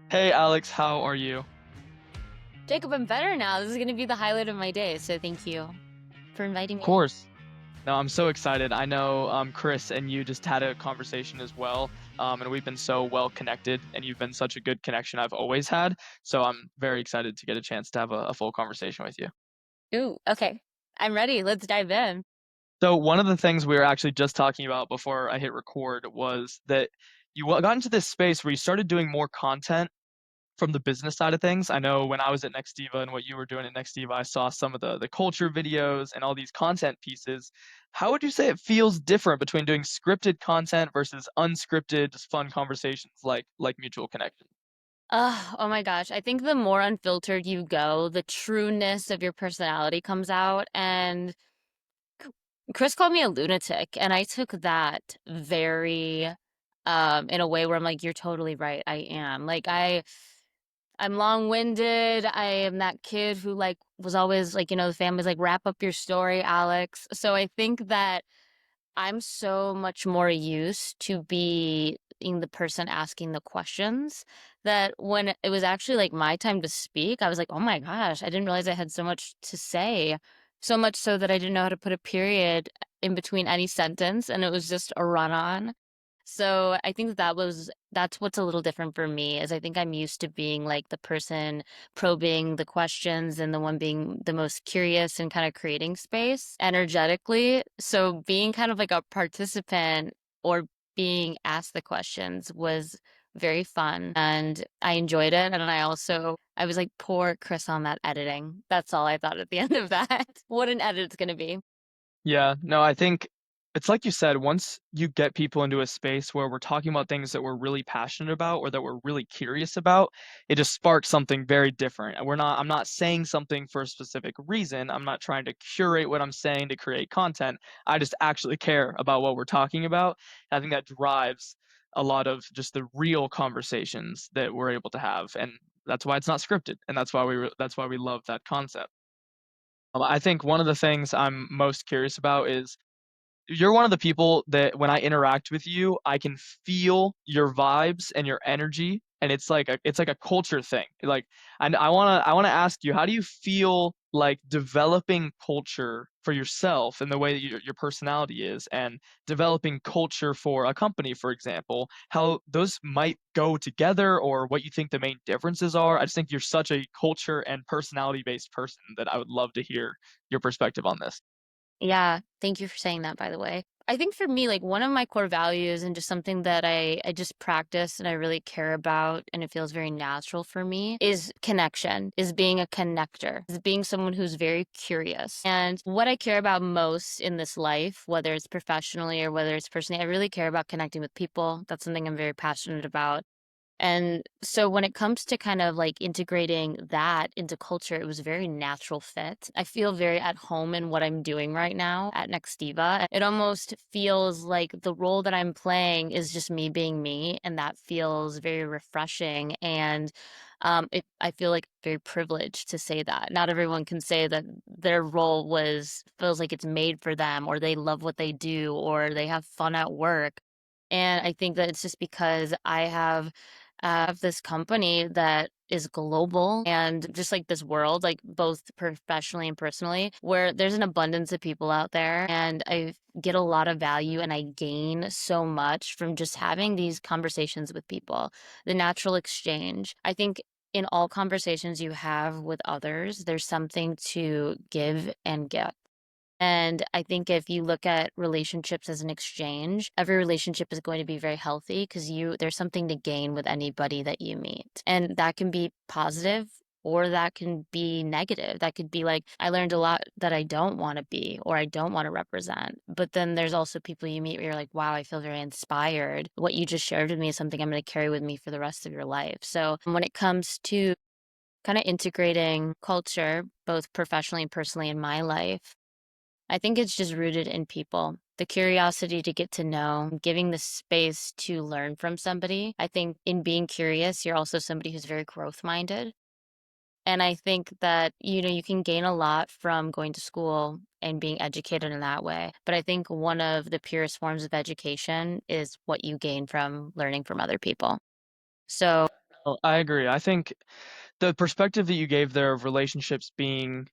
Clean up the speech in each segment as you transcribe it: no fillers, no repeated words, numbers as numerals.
Hey Alex, how are you? Of Jacob, I'm better now. This is going to be the highlight of my day. So thank you for inviting me. course. No, I'm so excited. I know Chris and you just had a conversation as well, and we've been so well connected, and you've been such a good connection I've always had. So I'm very excited to get a chance to have a full conversation with you. Ooh, okay. I'm ready. Let's dive in. So one of the things we were actually just talking about before I hit record was that you got into this space where you started doing more content from the business side of things. I know when I was at Nextiva and what you were doing at Nextiva, I saw some of the culture videos and all these content pieces. How would you say it feels different between doing scripted content versus unscripted, just fun conversations like Mutual Connection? Oh my gosh. I think the more unfiltered you go, the trueness of your personality comes out. And Chris called me a lunatic, and I took that very in a way where I'm like, you're totally right. I am. I'm long-winded. I am that kid who like was always like, the family's like, wrap up your story, Alex. So I think that I'm so much more used to being the person asking the questions that when it was actually like my time to speak, I was like, oh my gosh, I didn't realize I had so much to say. So much so that I didn't know how to put a period in between any sentence, and it was just a run on. So I think that's what's a little different for me is I think I'm used to being like the person probing the questions and the one being the most curious and kind of creating space energetically. So being kind of like a participant or being asked the questions was very fun and I enjoyed it. And I was like, poor Chris on that editing. That's all I thought at the end of that. What an edit it's going to be. Yeah, no, I think it's like you said, once you get people into a space where we're talking about things that we're really passionate about or that we're really curious about, it just sparks something very different. And I'm not saying something for a specific reason. I'm not trying to curate what I'm saying to create content. I just actually care about what we're talking about. And I think that drives a lot of just the real conversations that we're able to have. And that's why it's not scripted. And that's why we love that concept. I think one of the things I'm most curious about is you're one of the people that when I interact with you, I can feel your vibes and your energy, and it's like a culture thing. Like, and I wanna ask you, how do you feel like developing culture for yourself and the way that your personality is, and developing culture for a company, for example, how those might go together, or what you think the main differences are? I just think you're such a culture and personality based person that I would love to hear your perspective on this. Yeah, thank you for saying that, by the way. I think for me, like one of my core values and just something that I just practice and I really care about and it feels very natural for me is connection, is being a connector, is being someone who's very curious. And what I care about most in this life, whether it's professionally or whether it's personally, I really care about connecting with people. That's something I'm very passionate about. And so when it comes to kind of like integrating that into culture, it was a very natural fit. I feel very at home in what I'm doing right now at Nextiva. It almost feels like the role that I'm playing is just me being me, and that feels very refreshing. And I feel like very privileged to say that. Not everyone can say that their role was feels like it's made for them, or they love what they do, or they have fun at work. And I think that it's just because I have this company that is global and just like this world, like both professionally and personally, where there's an abundance of people out there. And I get a lot of value and I gain so much from just having these conversations with people, the natural exchange. I think in all conversations you have with others, there's something to give and get. And I think if you look at relationships as an exchange, every relationship is going to be very healthy because there's something to gain with anybody that you meet. And that can be positive or that can be negative. That could be like, I learned a lot that I don't want to be or I don't want to represent. But then there's also people you meet where you're like, wow, I feel very inspired. What you just shared with me is something I'm going to carry with me for the rest of your life. So when it comes to kind of integrating culture, both professionally and personally in my life, I think it's just rooted in people. The curiosity to get to know, giving the space to learn from somebody. I think in being curious, you're also somebody who's very growth minded. And I think that, you can gain a lot from going to school and being educated in that way. But I think one of the purest forms of education is what you gain from learning from other people. So Well, I agree. I think the perspective that you gave there of relationships being,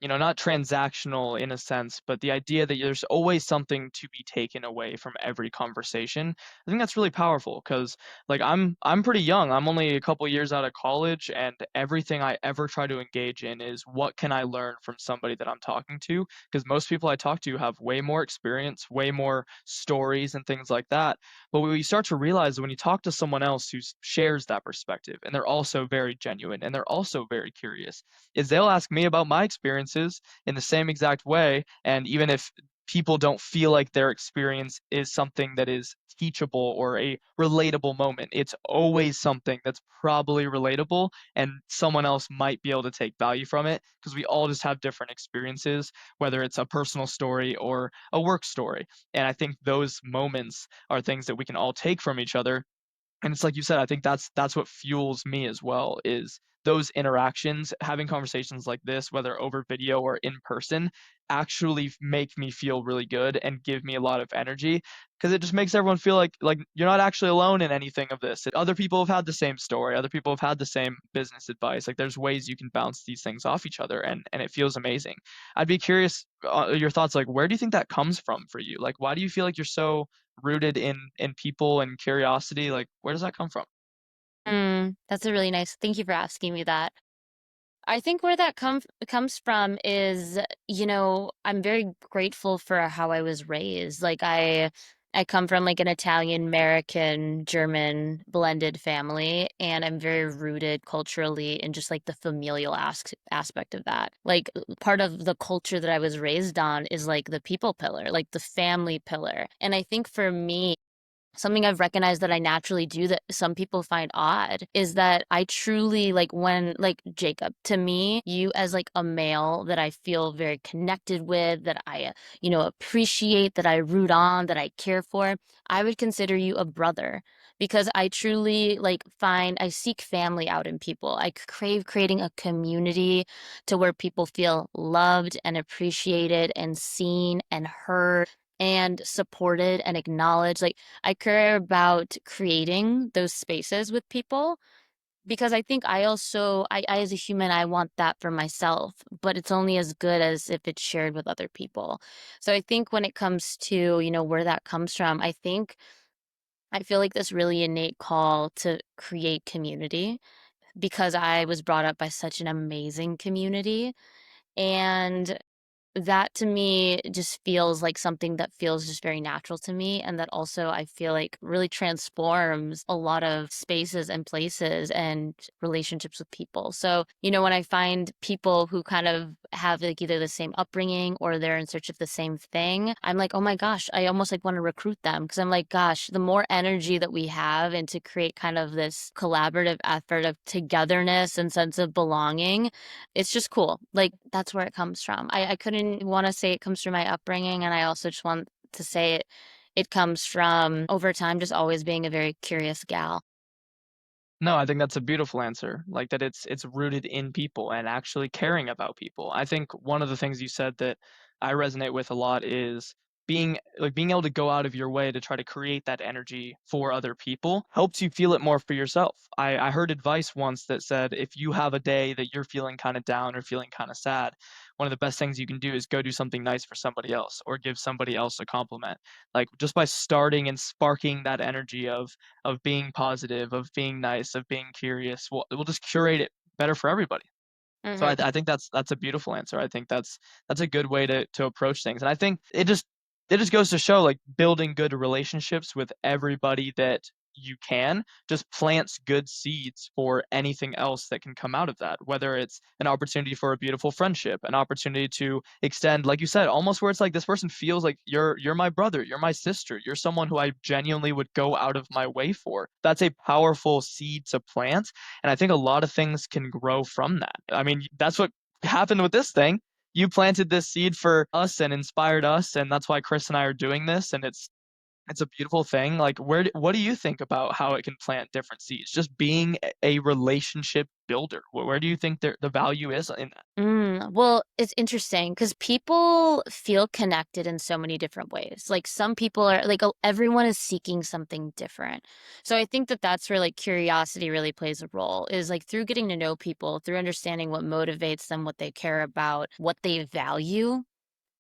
not transactional in a sense, but the idea that there's always something to be taken away from every conversation. I think that's really powerful because like I'm pretty young. I'm only a couple years out of college and everything I ever try to engage in is what can I learn from somebody that I'm talking to? Because most people I talk to have way more experience, way more stories and things like that. But what you start to realize when you talk to someone else who shares that perspective and they're also very genuine and they're also very curious is they'll ask me about my experiences in the same exact way. And even if people don't feel like their experience is something that is teachable or a relatable moment, it's always something that's probably relatable and someone else might be able to take value from it because we all just have different experiences, whether it's a personal story or a work story. And I think those moments are things that we can all take from each other and it's like you said, I think that's what fuels me as well, is those interactions, having conversations like this, whether over video or in person, actually make me feel really good and give me a lot of energy because it just makes everyone feel like you're not actually alone in anything of this. Other people have had the same story, other people have had the same business advice. Like there's ways you can bounce these things off each other and it feels amazing. I'd be curious your thoughts like where do you think that comes from for you? Like why do you feel like you're so rooted in people and curiosity? Like, where does that come from? That's a really nice. Thank you for asking me that. I think where that comes from is, I'm very grateful for how I was raised. Like I come from like an Italian, American, German blended family, and I'm very rooted culturally in just like the familial aspect of that. Like part of the culture that I was raised on is like the people pillar, like the family pillar. And I think for me, something I've recognized that I naturally do that some people find odd is that I truly like when like Jacob, to me, you as like a male that I feel very connected with, that I, appreciate, that I root on, that I care for, I would consider you a brother because I truly like I seek family out in people. I crave creating a community to where people feel loved and appreciated and seen and heard and supported and acknowledged. Like I care about creating those spaces with people because I think I as a human, I want that for myself, but it's only as good as if it's shared with other people. So I think when it comes to, where that comes from, I feel like this really innate call to create community because I was brought up by such an amazing community. And that to me just feels like something that feels just very natural to me, and that also I feel like really transforms a lot of spaces and places and relationships with people. So, when I find people who kind of have like either the same upbringing or they're in search of the same thing, I'm like, oh my gosh, I almost like want to recruit them because I'm like, gosh, the more energy that we have and to create kind of this collaborative effort of togetherness and sense of belonging, it's just cool. Like that's where it comes from. I couldn't want to say it comes from my upbringing, and I also just want to say it comes from over time just always being a very curious gal. No, I think that's a beautiful answer. Like that it's rooted in people and actually caring about people. I think one of the things you said that I resonate with a lot is being able to go out of your way to try to create that energy for other people helps you feel it more for yourself. I heard advice once that said if you have a day that you're feeling kind of down or feeling kind of sad, one of the best things you can do is go do something nice for somebody else or give somebody else a compliment. Like just by starting and sparking that energy of being positive, of being nice, of being curious. We'll just curate it better for everybody. So Hmm. I think that's a beautiful answer. I think that's a good way to approach things. And I think it just goes to show like building good relationships with everybody that you can just plants good seeds for anything else that can come out of that, whether it's an opportunity for a beautiful friendship, an opportunity to extend, like you said, almost where it's like this person feels like you're my brother, you're my sister, you're someone who I genuinely would go out of my way for. That's a powerful seed to plant and I think a lot of things can grow from that. I mean, that's what happened with this thing. You planted this seed for us and inspired us, and that's why Chris and I are doing this. And it's a beautiful thing. Like, what do you think about how it can plant different seeds? Just being a relationship builder. Where do you think the value is in that? Well, it's interesting because people feel connected in so many different ways. Like some people are like everyone is seeking something different. So I think that that's where like curiosity really plays a role is like through getting to know people, through understanding what motivates them, what they care about, what they value.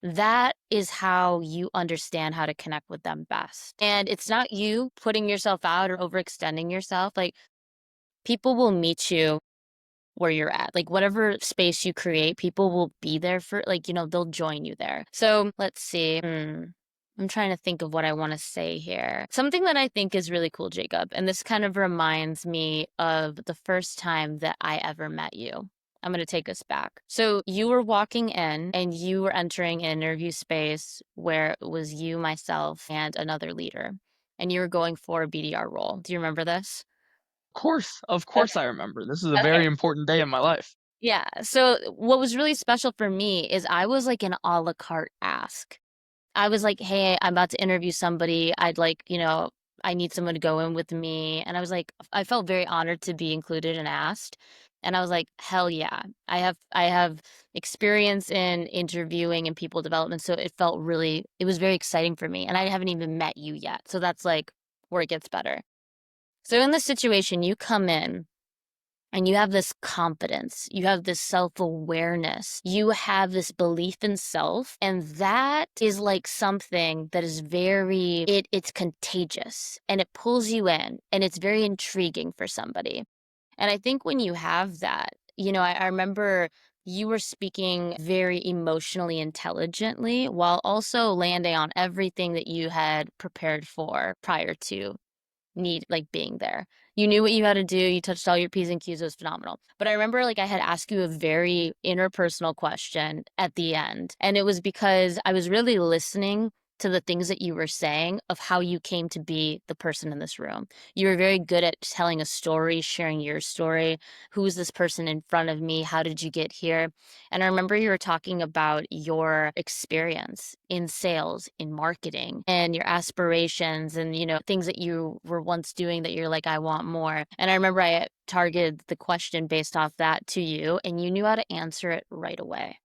That is how you understand how to connect with them best. And it's not you putting yourself out or overextending yourself. Like people will meet you where you're at. Like whatever space you create, people will be there for like, they'll join you there. So let's see. I'm trying to think of what I want to say here. Something that I think is really cool, Jacob, and this kind of reminds me of the first time that I ever met you. I'm going to take us back. So you were walking in and you were entering an interview space where it was you, myself, and another leader. And you were going for a BDR role. Do you remember this? Of Okay. course I remember. This is a Okay. very important day in my life. Yeah. So what was really special for me is I was like an a la carte ask. I was like, hey, I'm about to interview somebody. I'd like, I need someone to go in with me. And I was like, I felt very honored to be included and asked. And I was like, hell yeah. I have experience in interviewing and people development. So it was very exciting for me. And I haven't even met you yet. So that's like where it gets better. So in this situation, you come in and you have this confidence, you have this self awareness, you have this belief in self. And that is like something that is it's contagious and it pulls you in and it's very intriguing for somebody. And I think when you have that, I remember you were speaking very emotionally intelligently while also landing on everything that you had prepared for prior to being there. You knew what you had to do. You touched all your P's and Q's. It was phenomenal. But I remember like I had asked you a very interpersonal question at the end. And it was because I was really listening to the things that you were saying of how you came to be the person in this room. You were very good at telling a story, sharing your story. Who's this person in front of me? How did you get here? And I remember you were talking about your experience in sales, in marketing, and your aspirations and, things that you were once doing that you're like, I want more. And I remember I targeted the question based off that to you, and you knew how to answer it right away.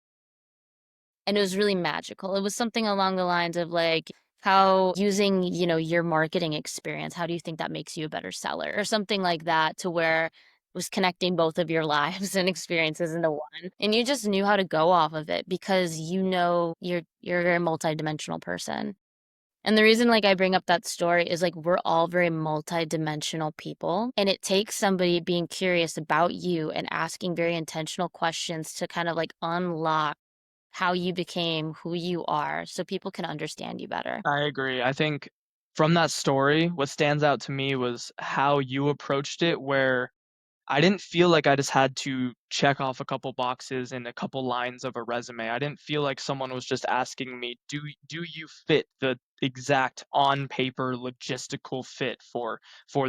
And it was really magical. It was something along the lines of like, how using, your marketing experience, how do you think that makes you a better seller or something like that to where it was connecting both of your lives and experiences into one. And you just knew how to go off of it because you're a very multidimensional person. And the reason like I bring up that story is like we're all very multidimensional people and it takes somebody being curious about you and asking very intentional questions to kind of like unlock how you became who you are so people can understand you better. I agree. I think from that story, what stands out to me was how you approached it, where I didn't feel like I just had to check off a couple boxes and a couple lines of a resume. I didn't feel like someone was just asking me, do you fit the exact on paper logistical fit for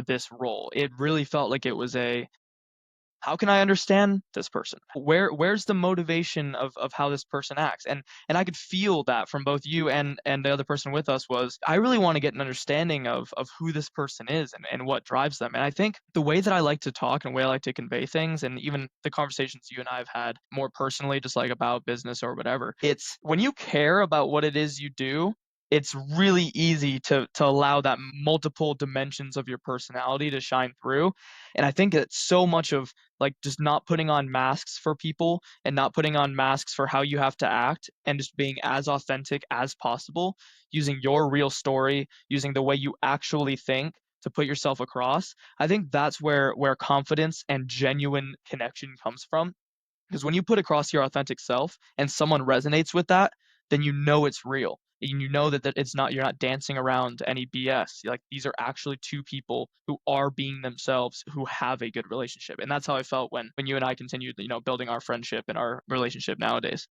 this role?" It really felt like it was a, how can I understand this person? Where's the motivation of how this person acts? And I could feel that from both you and the other person with us was, I really want to get an understanding of who this person is and what drives them. And I think the way that I like to talk and the way I like to convey things, and even the conversations you and I have had more personally, just like about business or whatever, it's when you care about what it is you do, it's really easy to allow that multiple dimensions of your personality to shine through. And I think it's so much of like just not putting on masks for people and not putting on masks for how you have to act and just being as authentic as possible, using your real story, using the way you actually think to put yourself across. I think that's where confidence and genuine connection comes from, because when you put across your authentic self and someone resonates with that, then you know it's real. And you know that it's not, you're not dancing around any BS. Like these are actually two people who are being themselves, who have a good relationship. And that's how I felt when you and I continued, building our friendship and our relationship nowadays.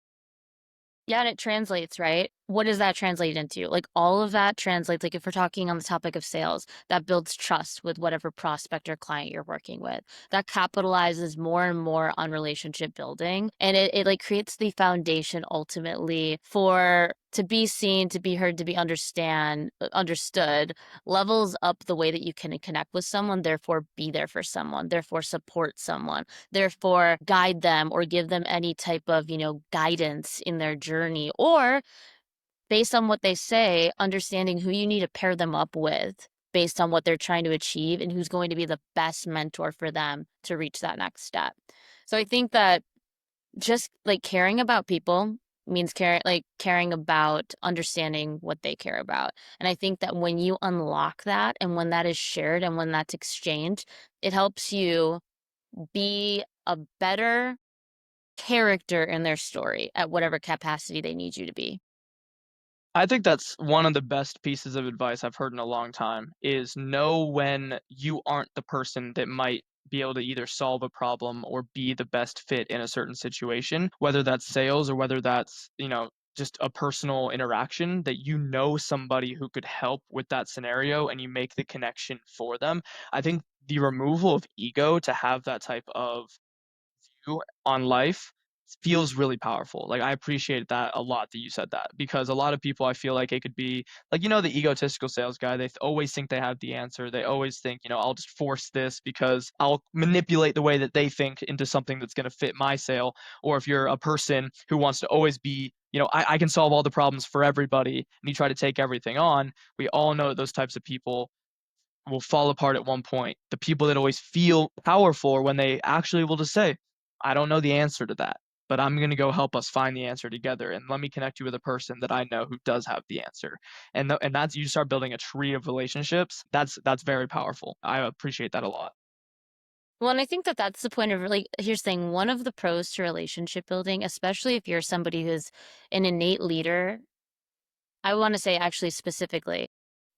Yeah, and it translates, right? what does that translate into? Like all of that translates, like if we're talking on the topic of sales, that builds trust with whatever prospect or client you're working with. That capitalizes more and more on relationship building. And it like creates the foundation ultimately for to be seen, to be heard, to be understood, levels up the way that you can connect with someone, therefore be there for someone, therefore support someone, therefore guide them or give them any type of, guidance in their journey, or based on what they say, understanding who you need to pair them up with based on what they're trying to achieve and who's going to be the best mentor for them to reach that next step. So I think that just like caring about people means caring about understanding what they care about. And I think that when you unlock that and when that is shared and when that's exchanged, it helps you be a better character in their story at whatever capacity they need you to be. I think that's one of the best pieces of advice I've heard in a long time is know when you aren't the person that might be able to either solve a problem or be the best fit in a certain situation, whether that's sales or whether that's, just a personal interaction that you know somebody who could help with that scenario and you make the connection for them. I think the removal of ego to have that type of view on life feels really powerful. Like I appreciate that a lot that you said that because a lot of people I feel like it could be like the egotistical sales guy. They always think they have the answer. They always think, I'll just force this because I'll manipulate the way that they think into something that's going to fit my sale. Or if you're a person who wants to always be, I can solve all the problems for everybody and you try to take everything on, we all know that those types of people will fall apart at one point. The people that always feel powerful are when they actually will just say, I don't know the answer to that, but I'm going to go help us find the answer together. And let me connect you with a person that I know who does have the answer. And that's you start building a tree of relationships. That's very powerful. I appreciate that a lot. Well, and I think that that's the point of really, here's the thing, one of the pros to relationship building, especially if you're somebody who's an innate leader, I want to say actually specifically,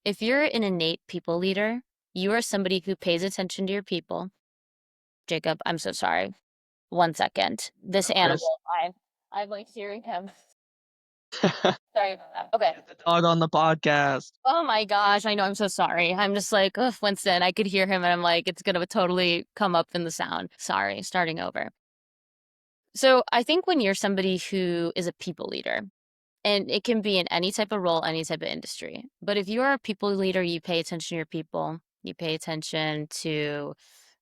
if you're an innate people leader, you are somebody who pays attention to your people. Jacob, I'm so sorry. 1 second. This No worries. animal, I'm like hearing him. Sorry about that. Okay. Get the dog on the podcast. Oh my gosh, I know, I'm so sorry. I'm just like, ugh, Winston, I could hear him and I'm like, it's gonna totally come up in the sound. Sorry, starting over. So I think when you're somebody who is a people leader, and it can be in any type of role, any type of industry. But if you are a people leader, you pay attention to your people, you pay attention to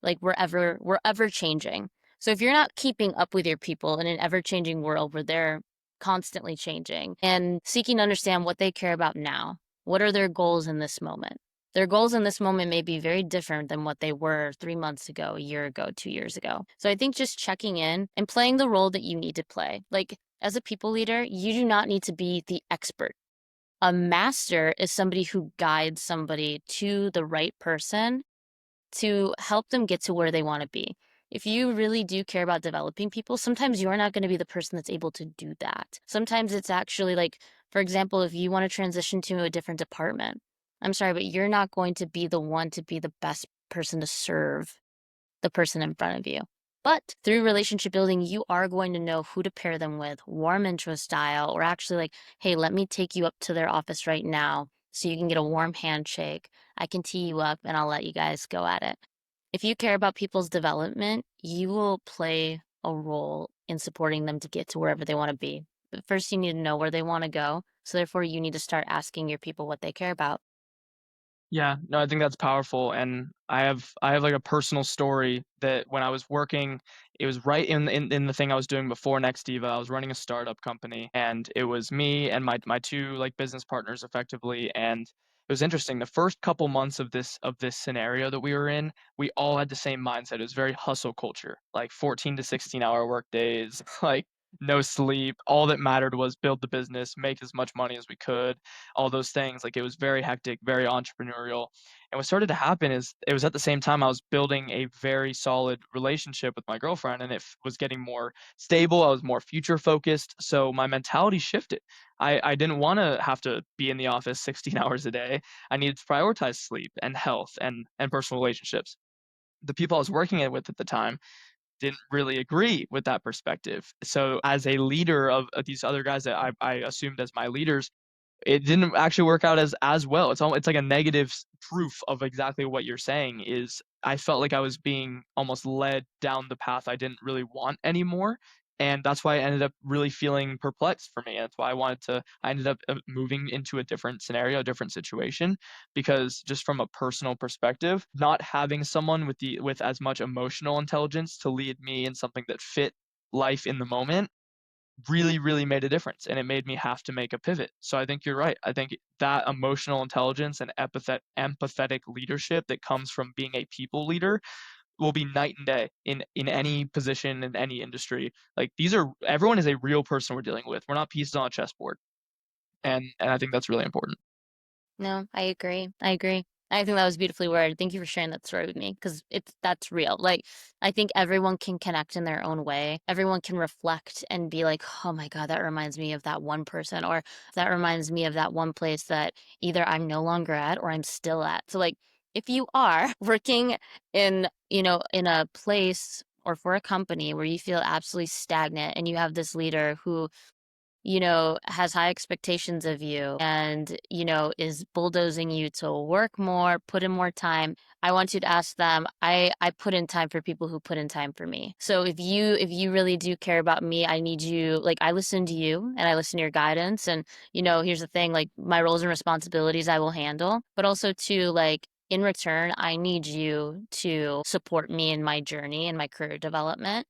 like we're ever changing. So if you're not keeping up with your people in an ever changing world where they're constantly changing and seeking to understand what they care about now, what are their goals in this moment? Their goals in this moment may be very different than what they were 3 months ago, a year ago, 2 years ago. So I think just checking in and playing the role that you need to play. Like as a people leader, you do not need to be the expert. A master is somebody who guides somebody to the right person to help them get to where they want to be. If you really do care about developing people, sometimes you're not going to be the person that's able to do that. Sometimes it's actually like, for example, if you want to transition to a different department, I'm sorry, but you're not going to be the one to be the best person to serve the person in front of you. But through relationship building, you are going to know who to pair them with, warm intro style, or actually like, hey, let me take you up to their office right now so you can get a warm handshake. I can tee you up and I'll let you guys go at it. If you care about people's development, you will play a role in supporting them to get to wherever they want to be. But first, you need to know where they want to go. So therefore, you need to start asking your people what they care about. Yeah, no, I think that's powerful, and I have like a personal story that when I was working, it was right in the thing I was doing before Next Diva. I was running a startup company, and it was me and my two like business partners effectively, and it was interesting. The first couple months of this scenario that we were in, we all had the same mindset. It was very hustle culture, like 14 to 16-hour work days, like no sleep. All that mattered was build the business, make as much money as we could, all those things. Like it was very hectic, very entrepreneurial. And what started to happen is it was at the same time I was building a very solid relationship with my girlfriend and it was getting more stable. I was more future focused. So my mentality shifted. I didn't want to have to be in the office 16 hours a day. I needed to prioritize sleep and health and personal relationships. The people I was working with at the time didn't really agree with that perspective. So as a leader of these other guys that I assumed as my leaders, it didn't actually work out as well. It's like a negative proof of exactly what you're saying is I felt like I was being almost led down the path I didn't really want anymore. And that's why I ended up really feeling perplexed for me. That's why I ended up moving into a different scenario, a different situation, because just from a personal perspective, not having someone with as much emotional intelligence to lead me in something that fit life in the moment really, really made a difference, and it made me have to make a pivot. So I think you're right. I think that emotional intelligence and empathetic leadership that comes from being a people leader will be night and day in any position in any industry. Like these are everyone is a real person we're dealing with. We're not pieces on a chessboard, and I think that's really important. No, I agree. I agree. I think that was beautifully worded. Thank you for sharing that story with me because that's real. Like, I think everyone can connect in their own way. Everyone can reflect and be like, oh my God, that reminds me of that one person, or that reminds me of that one place that either I'm no longer at or I'm still at. So, like, if you are working in, in a place or for a company where you feel absolutely stagnant and you have this leader who has high expectations of you and, is bulldozing you to work more, put in more time. I want you to ask them, I put in time for people who put in time for me. So if you really do care about me, I need you, like I listen to you and I listen to your guidance. And, here's the thing, like my roles and responsibilities I will handle, but also to like in return, I need you to support me in my journey and my career development,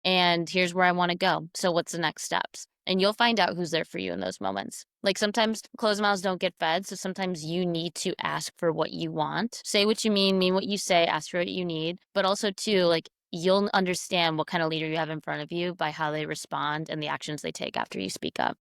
and here's where I want to go. So what's the next steps? And you'll find out who's there for you in those moments. Like sometimes closed mouths don't get fed. So sometimes you need to ask for what you want. Say what you mean what you say, ask for what you need. But also, too, like you'll understand what kind of leader you have in front of you by how they respond and the actions they take after you speak up.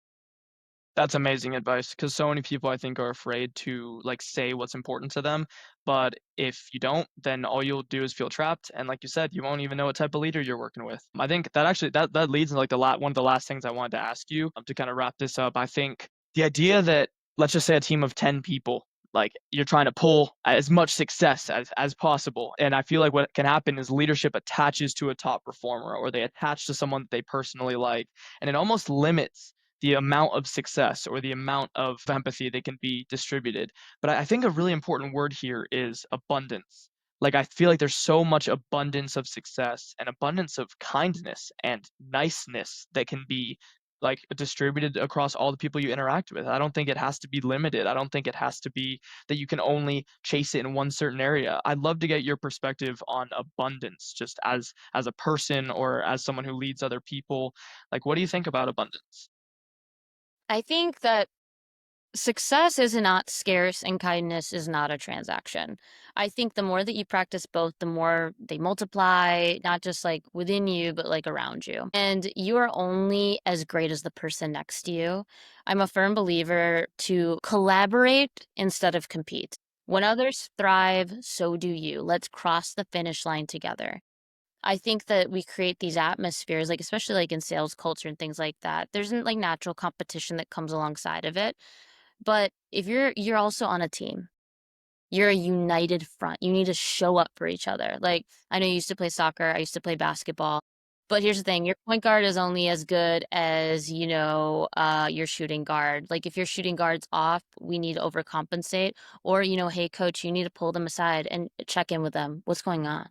That's amazing advice because so many people I think are afraid to like say what's important to them, but if you don't, then all you'll do is feel trapped, and like you said, you won't even know what type of leader you're working with. I think that actually that leads into like one of the last things I wanted to ask you to kind of wrap this up. I think the idea that let's just say a team of 10 people, like you're trying to pull as much success as possible, and I feel like what can happen is leadership attaches to a top performer or they attach to someone that they personally like, and it almost limits the amount of success or the amount of empathy that can be distributed. But I think a really important word here is abundance. Like I feel like there's so much abundance of success and abundance of kindness and niceness that can be like distributed across all the people you interact with. I don't think it has to be limited. I don't think it has to be that you can only chase it in one certain area. I'd love to get your perspective on abundance just as a person or as someone who leads other people. Like what do you think about abundance? I think that success is not scarce and kindness is not a transaction. I think the more that you practice both, the more they multiply, not just like within you, but like around you. And you are only as great as the person next to you. I'm a firm believer to collaborate instead of compete. When others thrive, so do you. Let's cross the finish line together. I think that we create these atmospheres, like especially like in sales culture and things like that. There's not like natural competition that comes alongside of it, but if you're also on a team, you're a united front. You need to show up for each other. Like, I know you used to play soccer, I used to play basketball, but here's the thing, your point guard is only as good as, your shooting guard. Like, if your shooting guard's off, we need to overcompensate, or, "Hey, coach, you need to pull them aside and check in with them. What's going on?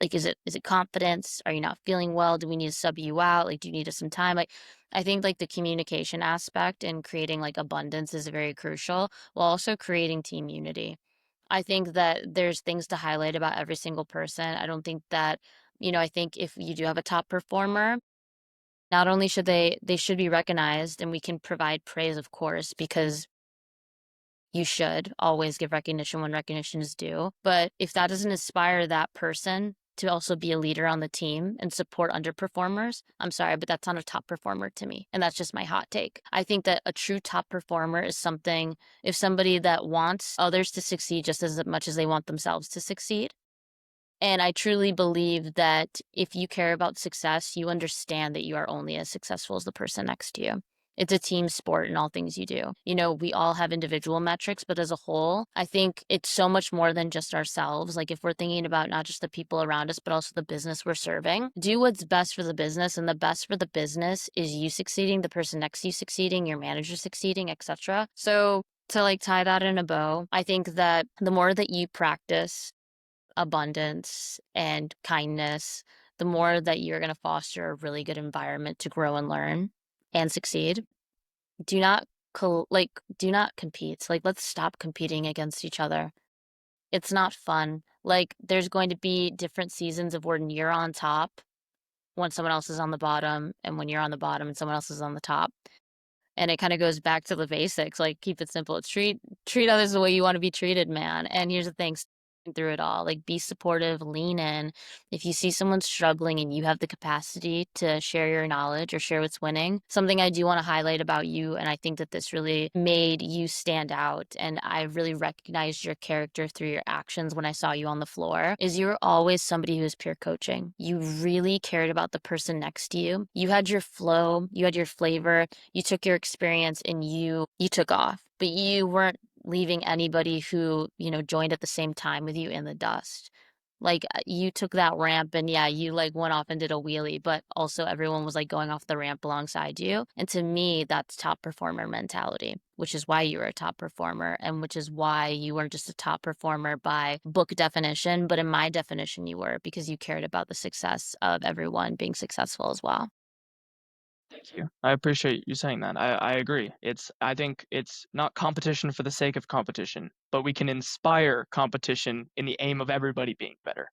Like, is it confidence? Are you not feeling well? Do we need to sub you out? Like, do you need some time?" Like, I think like the communication aspect and creating like abundance is very crucial while also creating team unity. I think that there's things to highlight about every single person. I don't think that, I think if you do have a top performer, not only should they should be recognized and we can provide praise, of course, because you should always give recognition when recognition is due. But if that doesn't inspire that person to also be a leader on the team and support underperformers, I'm sorry, but that's not a top performer to me. And that's just my hot take. I think that a true top performer is if somebody that wants others to succeed just as much as they want themselves to succeed. And I truly believe that if you care about success, you understand that you are only as successful as the person next to you. It's a team sport in all things you do. You know, we all have individual metrics, but as a whole, I think it's so much more than just ourselves. Like if we're thinking about not just the people around us, but also the business we're serving, do what's best for the business. And the best for the business is you succeeding, the person next to you succeeding, your manager succeeding, etc. So to like tie that in a bow, I think that the more that you practice abundance and kindness, the more that you're going to foster a really good environment to grow and learn and succeed. Do not do not compete. Like let's stop competing against each other. It's not fun. Like there's going to be different seasons of when you're on top, when someone else is on the bottom, and when you're on the bottom and someone else is on the top. And it kind of goes back to the basics, like keep it simple. Treat others the way you want to be treated, man. And here's the thing, through it all, like be supportive, lean in. If you see someone struggling and you have the capacity to share your knowledge or share what's winning, something I do want to highlight about you, and I think that this really made you stand out, and I really recognized your character through your actions when I saw you on the floor, is you're always somebody who is peer coaching. You really cared about the person next to you. You had your flow, you had your flavor, you took your experience and you took off, but you weren't leaving anybody who, you know, joined at the same time with you in the dust. Like you took that ramp and yeah, you like went off and did a wheelie, but also everyone was like going off the ramp alongside you. And to me, that's top performer mentality, which is why you were a top performer and which is why you weren't just a top performer by book definition, but in my definition, you were because you cared about the success of everyone being successful as well. Thank you. I appreciate you saying that. I agree. I think it's not competition for the sake of competition, but we can inspire competition in the aim of everybody being better.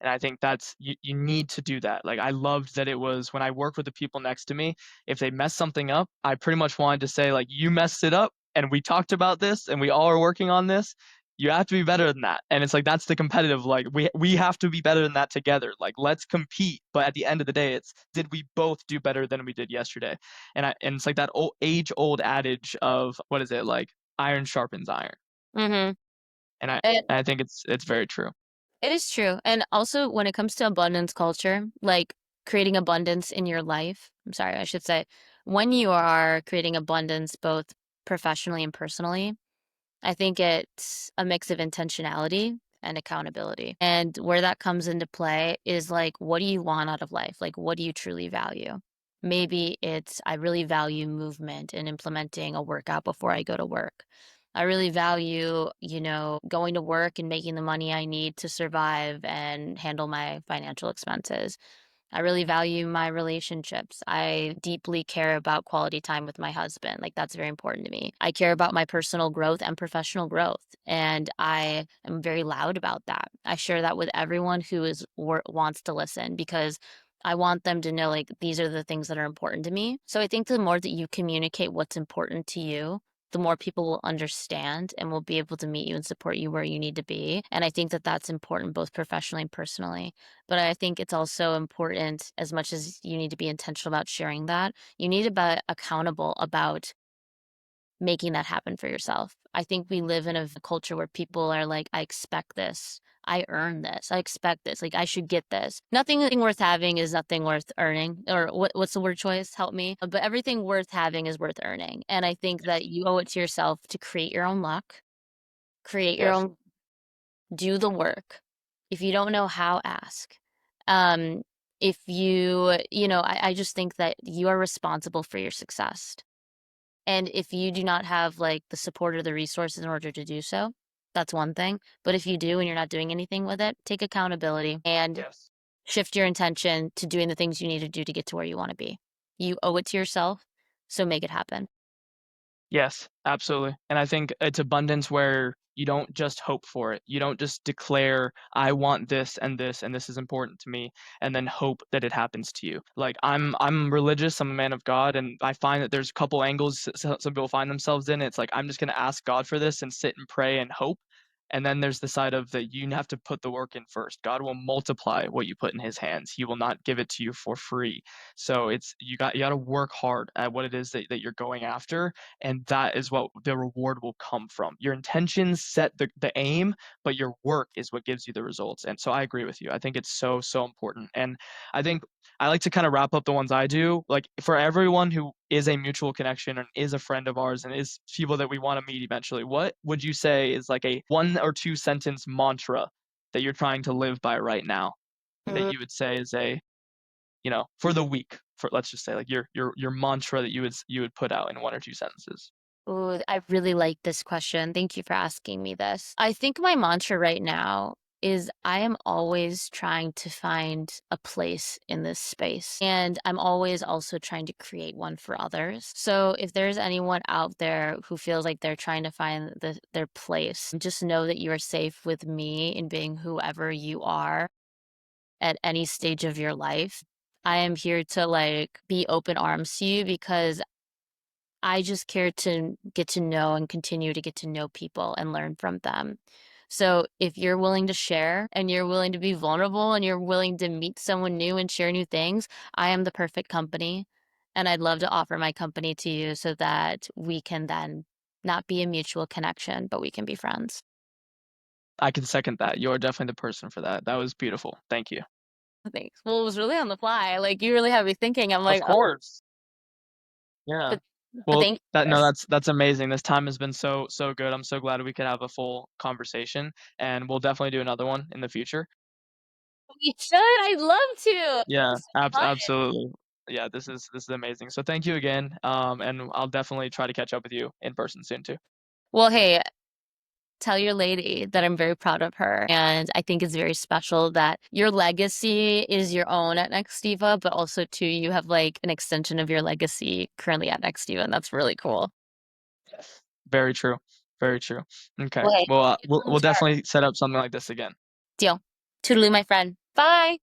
And I think that's you need to do that. Like I loved that it was when I work with the people next to me, if they mess something up, I pretty much wanted to say like you messed it up and we talked about this and we all are working on this. You have to be better than that. And it's like that's the competitive like we have to be better than that together. Like let's compete, but at the end of the day it's did we both do better than we did yesterday? And it's like that old age old adage of what is it? Like iron sharpens iron. Mm-hmm. And I It, I think it's very true. it is true. And also when it comes to abundance culture, like creating abundance in your life, I'm sorry, I should say, when you are creating abundance both professionally and personally, I think it's a mix of intentionality and accountability. And where that comes into play is like, what do you want out of life? Like, what do you truly value? Maybe it's, I really value movement and implementing a workout before I go to work. I really value, you know, going to work and making the money I need to survive and handle my financial expenses. I really value my relationships. I deeply care about quality time with my husband. Like, that's very important to me. I care about my personal growth and professional growth. And I am very loud about that. I share that with everyone who wants to listen because I want them to know, like, these are the things that are important to me. So I think the more that you communicate what's important to you, the more people will understand and will be able to meet you and support you where you need to be. And I think that that's important both professionally and personally. But I think it's also important, as much as you need to be intentional about sharing that, you need to be accountable about making that happen for yourself. I think we live in a culture where people are like, I expect this. I earn this. I expect this. Like, I should get this. Nothing worth having is nothing worth earning. Or what's the word choice? Help me. But everything worth having is worth earning. And I think that you owe it to yourself to create your own luck, create your Yes. own, do the work. If you don't know how, ask. Um, if you know, I just think that you are responsible for your success. And if you do not have like the support or the resources in order to do so, that's one thing. But if you do and you're not doing anything with it, take accountability and Yes. shift your intention to doing the things you need to do to get to where you want to be. You owe it to yourself, so make it happen. Yes, absolutely. And I think it's abundance where you don't just hope for it. You don't just declare, I want this and this is important to me, and then hope that it happens to you. Like I'm religious, I'm a man of God, and I find that there's a couple angles some people find themselves in. It's like I'm just gonna ask God for this and sit and pray and hope. And then there's the side of that you have to put the work in first. God will multiply what you put in his hands. He will not give it to you for free. So it's you gotta work hard at what it is that you're going after, and that is what the reward will come from. Your intentions set the aim, but your work is what gives you the results. And so I agree with you. I think it's so important. And I think I like to kind of wrap up the ones I do. Like for everyone who is a mutual connection and is a friend of ours and is people that we want to meet eventually, what would you say is like a 1 or 2 sentence mantra that you're trying to live by right now that Mm, you would say is a, for the week, for let's just say like your mantra that you would put out in 1 or 2 sentences? ooh, I really like this question. Thank you for asking me this. I think my mantra right now is I am always trying to find a place in this space. And I'm always also trying to create one for others. So if there's anyone out there who feels like they're trying to find their place, just know that you are safe with me in being whoever you are at any stage of your life. I am here to like be open arms to you because I just care to get to know and continue to get to know people and learn from them. So if you're willing to share and you're willing to be vulnerable and you're willing to meet someone new and share new things, I am the perfect company. And I'd love to offer my company to you so that we can then not be a mutual connection, but we can be friends. I can second that. You're definitely the person for that. That was beautiful. Thank you. Thanks. Well, it was really on the fly. Like you really have me thinking. I'm Of like, oh, course. Yeah. but Well, thank that you. no, that's amazing. This time has been so good. I'm so glad we could have a full conversation, and we'll definitely do another one in the future. We should. I'd love to. Yeah, It's so fun. absolutely. Yeah, this is amazing. So thank you again. And I'll definitely try to catch up with you in person soon too. Well, hey, tell your lady that I'm very proud of her. And I think it's very special that your legacy is your own at Nextiva, but also too, you have like an extension of your legacy currently at Nextiva, and that's really cool. Very true. Very true. Okay. Well, hey, Well, you we'll come we'll to her. definitely set up something like this again. Deal. Toodaloo, my friend. Bye.